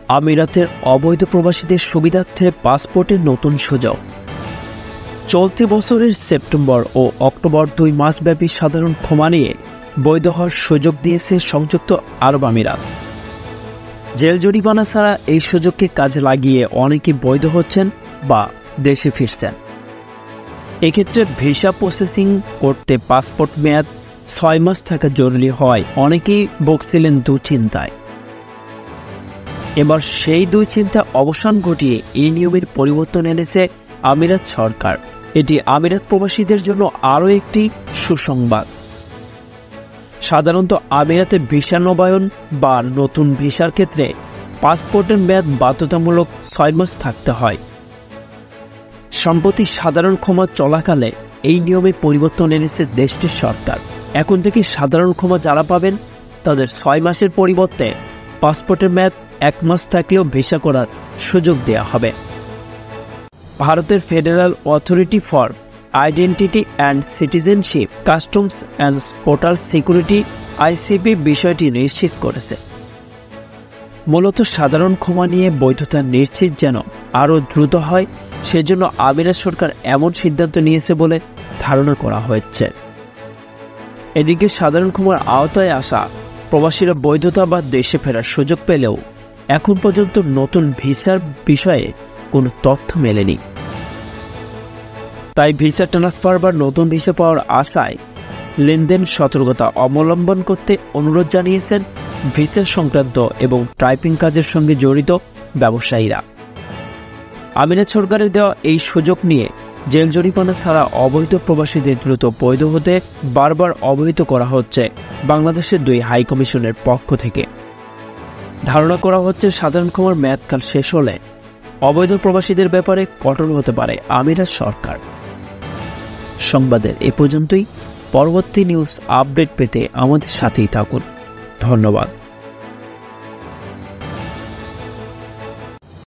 আমিরাতের অবৈধ প্রবাসীদের সুবিধার্থে পাসপোর্টের নতুন সুযোগ। চলতি বছরের সেপ্টেম্বর ও অক্টোবর 2 মাসব্যাপী সাধারণ ক্ষমা নিয়ে বৈধ হওয়ার সুযোগ দিয়েছে সংযুক্ত আরব আমিরাত। জেল জরিমানা ছাড়া এই সুযোগকে কাজে লাগিয়ে অনেকে বৈধ হচ্ছেন বা দেশে ফিরছেন। এক্ষেত্রে ভিসা প্রসেসিং করতে পাসপোর্ট মেয়াদ 6 মাস থাকা জরুরি হওয়ায় অনেকেই ভুগছিলেন দুশ্চিন্তায়। এবার সেই দুশ্চিন্তা অবসান ঘটিয়ে এই নিয়মের পরিবর্তন এনেছে আমিরাত সরকার। এটি আমিরাত প্রবাসীদের জন্য আরও একটি সুসংবাদ। সাধারণত আমিরাতে ভিসা নবায়ন বা নতুন ভিসার ক্ষেত্রে পাসপোর্টের মেয়াদ বাধ্যতামূলক 6 মাস থাকতে হয়। সম্প্রতি সাধারণ ক্ষমা চলাকালে এই নিয়মে পরিবর্তন এনেছে দেশটির সরকার। এখন থেকে সাধারণ ক্ষমা যারা পাবেন তাদের 6 মাসের পরিবর্তে পাসপোর্টের মেয়াদ 1 মাস থাকলেও ভিসা করার সুযোগ দেওয়া হবে। ভারতের federal authority for identity and citizenship, customs and portal security ICP বিষয়টি নিশ্চিত করেছে। মূলত সাধারণ ক্ষমা নিয়ে বৈধতা নিশ্চিত যেন আরও দ্রুত হয়, সেজন্য আমিরাত সরকার এমন সিদ্ধান্ত নিয়েছে বলে ধারণা করা হচ্ছে। এদিকে সাধারণ ক্ষমার আওতায় আসা প্রবাসীরা বৈধতা বা দেশে ফেরার সুযোগ পেলেও এখন পর্যন্ত নতুন ভিসার বিষয়ে কোনো তথ্য মেলেনি। তাই ভিসা ট্রান্সফার বা নতুন ভিসা পাওয়ার আশায় লেনদেন সতর্কতা অবলম্বন করতে অনুরোধ জানিয়েছেন ভিসা সংক্রান্ত এবং টাইপিং কাজের সঙ্গে জড়িত ব্যবসায়ীরা। আমিরাত সরকারের দেওয়া এই সুযোগ নিয়ে জেল জরিমানা ছাড়া অবৈধ প্রবাসীদের দ্রুত বৈধ হতে বারবার অবহিত করা হচ্ছে বাংলাদেশের 2 হাই কমিশনের পক্ষ থেকে। ধারণা করা হচ্ছে সাধারণ ক্ষমার মেয়াদকাল শেষ হলে অবৈধ প্রবাসীদের ব্যাপারে কঠোর হতে পারে আমিরাত সরকার। সংবাদের এ পর্যন্তই। পরবর্তী নিউজ আপডেট পেতে আমাদের সাথেই থাকুন। ধন্যবাদ।